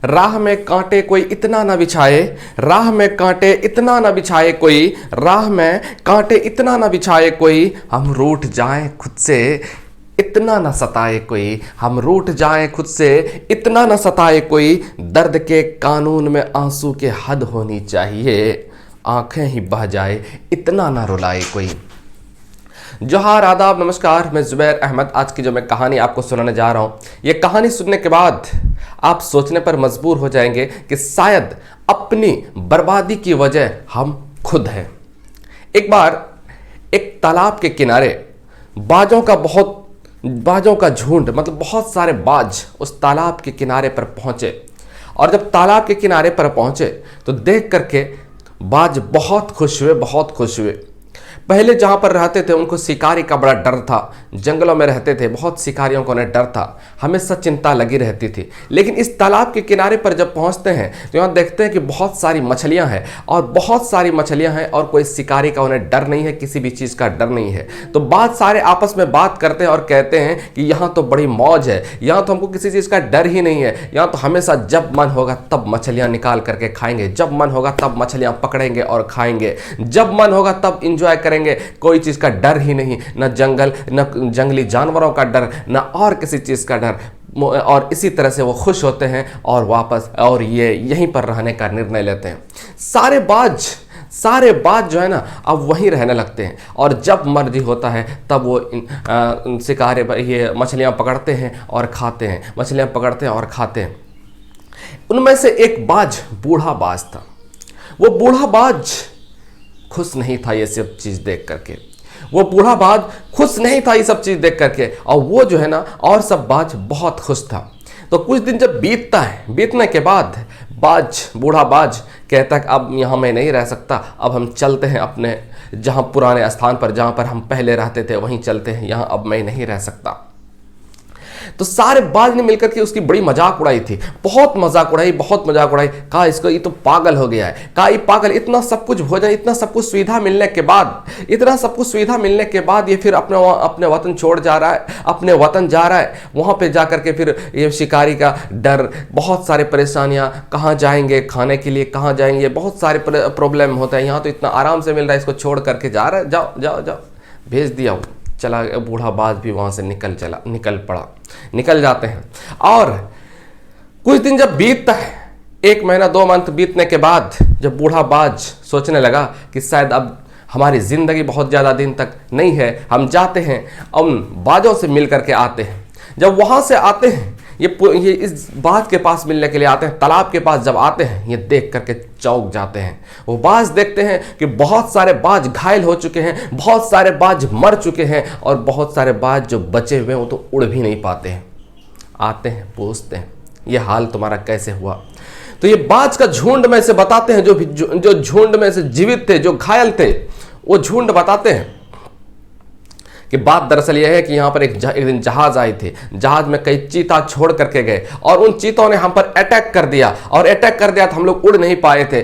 राह में कांटे कोई इतना ना बिछाए, राह में कांटे इतना ना बिछाए कोई, राह में कांटे इतना ना बिछाए कोई, हम रूठ जाएं खुद से इतना ना सताए कोई, हम रूठ जाएं खुद से इतना ना सताए कोई, दर्द के कानून में आंसू के हद होनी चाहिए, आंखें ही बह जाए इतना ना रुलाए कोई। जोहार, आदाब, नमस्कार। मैं जुबैर अहमद। आज की जो मैं कहानी आपको सुनाने जा रहा हूँ, ये कहानी सुनने के बाद आप सोचने पर मजबूर हो जाएंगे कि शायद अपनी बर्बादी की वजह हम खुद हैं। एक बार एक तालाब के किनारे बाजों का झुंड, मतलब बहुत सारे बाज उस तालाब के किनारे पर पहुंचे। और जब तालाब के किनारे पर पहुंचे तो देख करके बाज बहुत खुश हुए। पहले जहाँ पर रहते थे उनको शिकारी का बड़ा डर था, जंगलों में रहते थे, बहुत शिकारियों को उन्हें डर था, हमेशा चिंता लगी रहती थी। लेकिन इस तालाब के किनारे पर जब पहुँचते हैं तो यहाँ देखते हैं कि बहुत सारी मछलियाँ हैं और कोई शिकारी का उन्हें डर नहीं है, किसी भी चीज़ का डर नहीं है। तो बात सारे आपस में बात करते हैं और कहते हैं कि यहाँ तो बड़ी मौज है, यहाँ तो हमको किसी चीज़ का डर ही नहीं है, यहाँ तो हमेशा जब मन होगा तब मछलियाँ निकाल करके खाएंगे, जब मन होगा तब मछलियाँ पकड़ेंगे और खाएंगे, जब मन होगा तब इंजॉय करेंगे, कोई चीज का डर ही नहीं, न जंगली जानवरों का डर, न और किसी चीज का डर। और इसी तरह से वो खुश होते हैं और ये यहीं पर रहने का निर्णय लेते हैं। सारे बाज जो है ना अब वहीं रहने लगते हैं और जब मर्जी होता है तब वो शिकारे ये मछलियां पकड़ते हैं और खाते हैं। उनमें से एक बाज बूढ़ा बाज था। वो बूढ़ा बाज खुश नहीं था ये सब चीज़ देख करके, और वो जो है ना और सब बाज बहुत खुश था। तो कुछ दिन जब बीतने के बाद बूढ़ा बाज कहता है अब यहाँ मैं नहीं रह सकता, अब हम चलते हैं अपने जहाँ पुराने स्थान पर, जहाँ पर हम पहले रहते थे वहीं चलते हैं, यहाँ अब मैं नहीं रह सकता। तो सारे बाज ने मिलकर के उसकी बड़ी मजाक उड़ाई थी, बहुत मजाक उड़ाई। कहा इसको ये तो पागल हो गया है, कहा ये पागल, इतना सब कुछ भोजन, इतना सब कुछ सुविधा मिलने के बाद ये फिर अपने वतन छोड़ जा रहा है, अपने वतन जा रहा है। वहां पे जा करके फिर ये शिकारी का डर, बहुत सारे परेशानियां, कहाँ जाएंगे खाने के लिए, कहाँ जाएंगे, बहुत सारे प्रॉब्लम होता है। यहाँ तो इतना आराम से मिल रहा है, इसको छोड़ करके जा रहा है, जाओ भेज दिया। चला, बूढ़ा बाज भी वहां से निकल जाते हैं। और कुछ दिन जब बीतता है, 1 महीना 2 मंथ बीतने के बाद जब बूढ़ा बाज सोचने लगा कि शायद अब हमारी जिंदगी बहुत ज़्यादा दिन तक नहीं है, हम जाते हैं उन बाजों से मिल करके आते हैं। जब वहाँ से आते हैं, ये इस बाज के पास मिलने के लिए आते हैं, तालाब के पास जब आते हैं, ये देख करके चौंक जाते हैं। वो बाज देखते हैं कि बहुत सारे बाज घायल हो चुके हैं, बहुत सारे बाज मर चुके हैं और बहुत सारे बाज जो बचे हुए हैं वो तो उड़ भी नहीं पाते हैं। आते हैं, पूछते हैं ये हाल तुम्हारा कैसे हुआ? तो ये बाज का झुंड में से बताते हैं, जो झुंड में से जीवित थे, जो घायल थे, वो झुंड बताते हैं कि बात दरअसल यह है कि यहाँ पर एक दिन जहाज आई थी, जहाज में कई चीता छोड़ करके गए और उन चीतों ने हम पर अटैक कर दिया तो हम लोग उड़ नहीं पाए थे।